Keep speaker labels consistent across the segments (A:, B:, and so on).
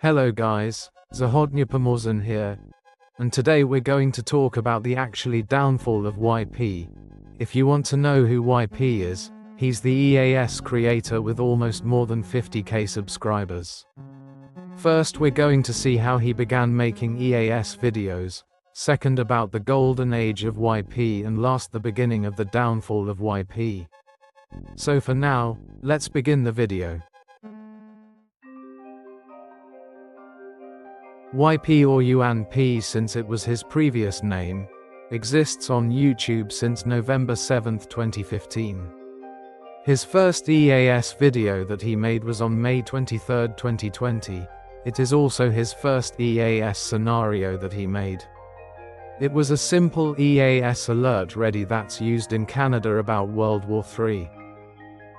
A: Hello guys, Zachodniopomorzan here, and today we're going to talk about the actually downfall of YP. If you want to know who YP is, he's the EAS creator with almost more than 50k subscribers. First we're going to see how he began making EAS videos, second about the golden age of YP, and last the beginning of the downfall of YP. So for now, let's begin the video. YP, or Yuan P since it was his previous name, exists on YouTube since November 7, 2015. His first EAS video that he made was on May 23, 2020. It is also his first EAS scenario that he made. It was a simple EAS alert ready that's used in Canada about World War III.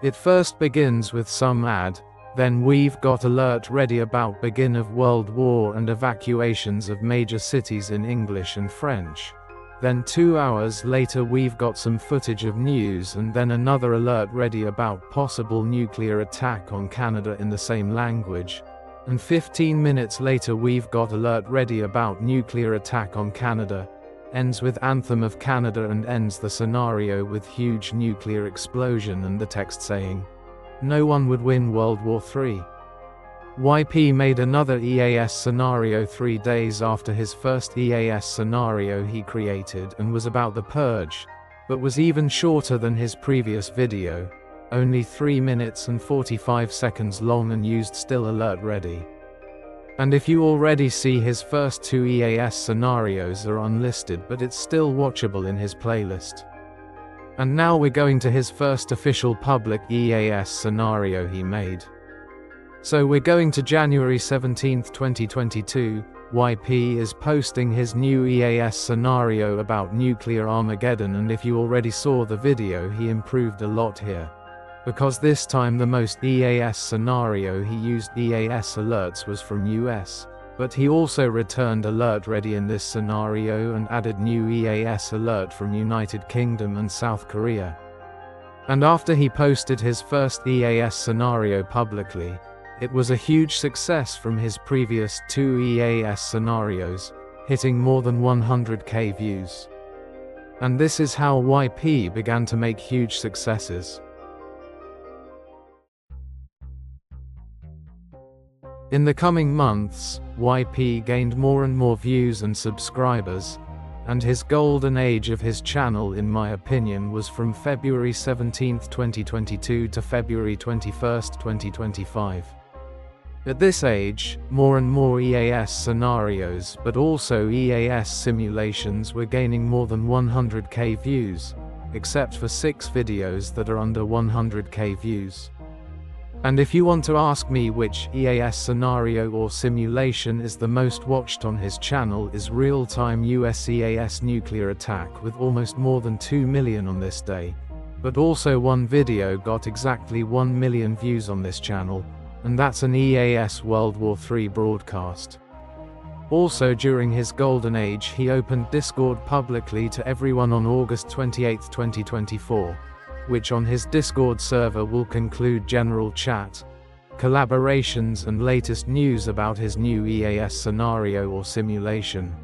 A: It first begins with some ad, then we've got alert ready about begin of World War and evacuations of major cities in English and French. Then 2 hours later we've got some footage of news, and then another alert ready about possible nuclear attack on Canada in the same language. And 15 minutes later we've got alert ready about nuclear attack on Canada. Ends with Anthem of Canada and ends the scenario with huge nuclear explosion and the text saying, "No one would win World War III." YP made another EAS scenario 3 days after his first EAS scenario he created, and was about the purge, but was even shorter than his previous video, only 3 minutes and 45 seconds long, and used still alert ready. And if you already see, his first 2 EAS scenarios are unlisted, but it's still watchable in his playlist. And now we're going to his first official public EAS scenario he made. So we're going to January 17, 2022, YP is posting his new EAS scenario about nuclear Armageddon, and if you already saw the video, he improved a lot here. Because this time the most EAS scenario he used EAS alerts was from US. But he also returned alert ready in this scenario and added new EAS alert from United Kingdom and South Korea. And after he posted his first EAS scenario publicly, it was a huge success from his previous 2 EAS scenarios, hitting more than 100k views. And this is how YP began to make huge successes. In the coming months, YP gained more and more views and subscribers, and his golden age of his channel, in my opinion, was from February 17, 2022 to February 21, 2025. At this age, more and more EAS scenarios, but also EAS simulations, were gaining more than 100k views, except for 6 videos that are under 100k views. And if you want to ask me which EAS scenario or simulation is the most watched on his channel, is real-time US EAS nuclear attack, with almost more than 2 million on this day. But also one video got exactly 1 million views on this channel, and that's an EAS World War III broadcast. Also during his golden age he opened Discord publicly to everyone on August 28, 2024. Which on his Discord server will conclude general chat, collaborations and latest news about his new EAS scenario or simulation.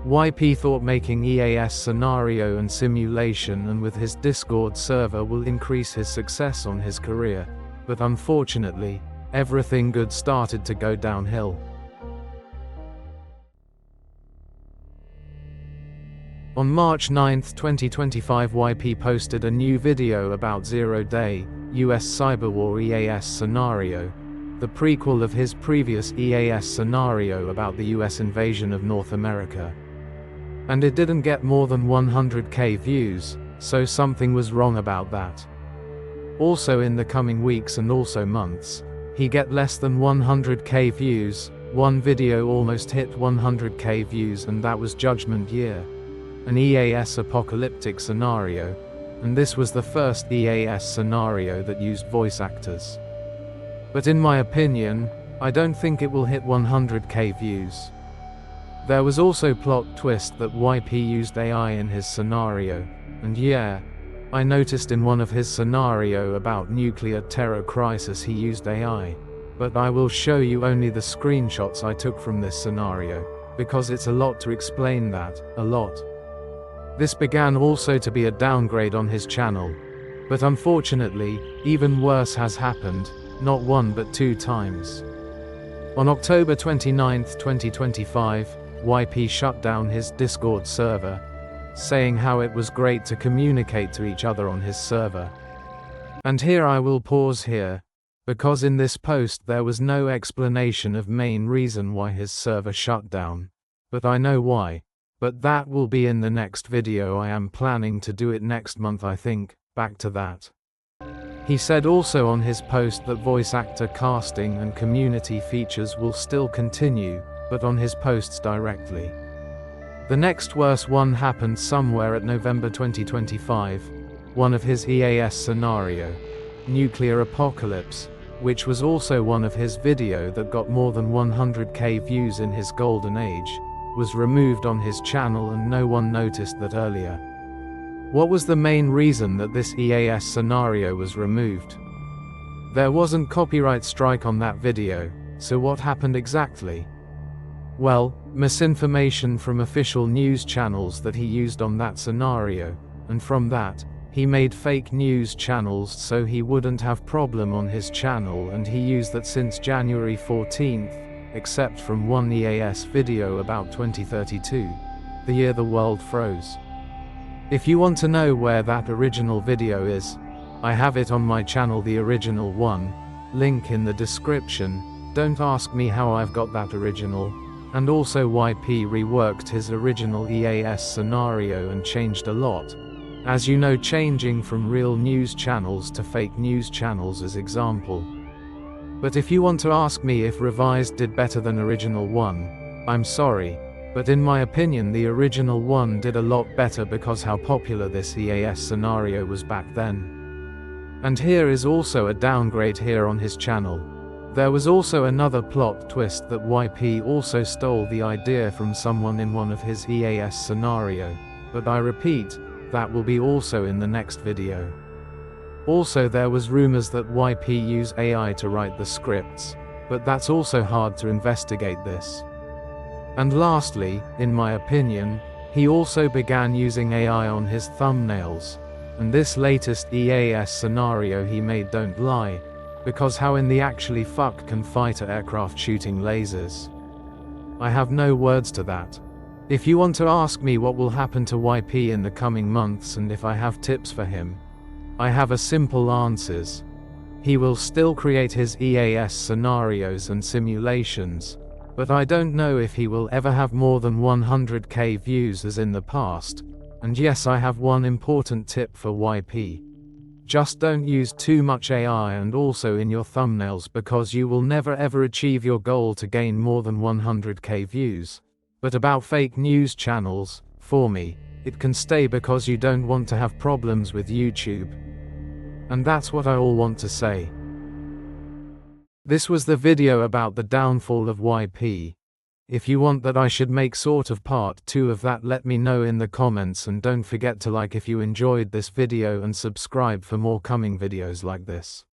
A: YP thought making EAS scenario and simulation and with his Discord server will increase his success on his career, but unfortunately, everything good started to go downhill. On March 9, 2025, YP posted a new video about Zero-Day, US Cyberwar EAS scenario, the prequel of his previous EAS scenario about the US invasion of North America. And it didn't get more than 100k views, so something was wrong about that. Also in the coming weeks and also months, he get less than 100k views. One video almost hit 100k views, and that was Judgment Year, an EAS apocalyptic scenario, and this was the first EAS scenario that used voice actors. But in my opinion, I don't think it will hit 100k views. There was also plot twist that YP used AI in his scenario, and yeah, I noticed in one of his scenario about nuclear terror crisis he used AI. but I will show you only the screenshots I took from this scenario, because it's a lot to explain that, a lot. This began also to be a downgrade on his channel, but unfortunately, even worse has happened, not one but 2 times. On October 29, 2025, YP shut down his Discord server, saying how it was great to communicate to each other on his server. And here I will pause here, because in this post there was no explanation of main reason why his server shut down, but I know why, but that will be in the next video. I am planning to do it next month, I think. Back to that. He said also on his post that voice actor casting and community features will still continue, but on his posts directly. The next worst one happened somewhere at November 2025, one of his EAS scenario, Nuclear Apocalypse, which was also one of his video that got more than 100k views in his golden age, was removed on his channel and no one noticed that earlier. What was the main reason that this EAS scenario was removed? There wasn't copyright strike on that video, so what happened exactly? Well, misinformation from official news channels that he used on that scenario, and from that, he made fake news channels so he wouldn't have problem on his channel, and he used that since January 14th, except from one EAS video about 2032, the year the world froze. If you want to know where that original video is, I have it on my channel, the original one, link in the description. Don't ask me how I've got that original, and also YP reworked his original EAS scenario and changed a lot. As you know, changing from real news channels to fake news channels as example. But if you want to ask me if revised did better than original one, I'm sorry, but in my opinion the original one did a lot better because how popular this EAS scenario was back then. And here is also a downgrade here on his channel. There was also another plot twist that YP also stole the idea from someone in one of his EAS scenario, but I repeat, that will be also in the next video. Also there was rumors that YP use AI to write the scripts, but that's also hard to investigate this. And lastly, in my opinion, he also began using AI on his thumbnails, and this latest EAS scenario he made don't lie, because how in the actually fuck can fighter aircraft shooting lasers? I have no words to that. If you want to ask me what will happen to YP in the coming months and if I have tips for him, I have a simple answers. He will still create his EAS scenarios and simulations, but I don't know if he will ever have more than 100k views as in the past. And yes, I have one important tip for YP. Just don't use too much AI and also in your thumbnails, because you will never ever achieve your goal to gain more than 100k views. But about fake news channels, for me, it can stay because you don't want to have problems with YouTube. And that's what I all want to say. This was the video about the downfall of YP. If you want that I should make sort of part 2 of that, let me know in the comments, and don't forget to like if you enjoyed this video and subscribe for more coming videos like this.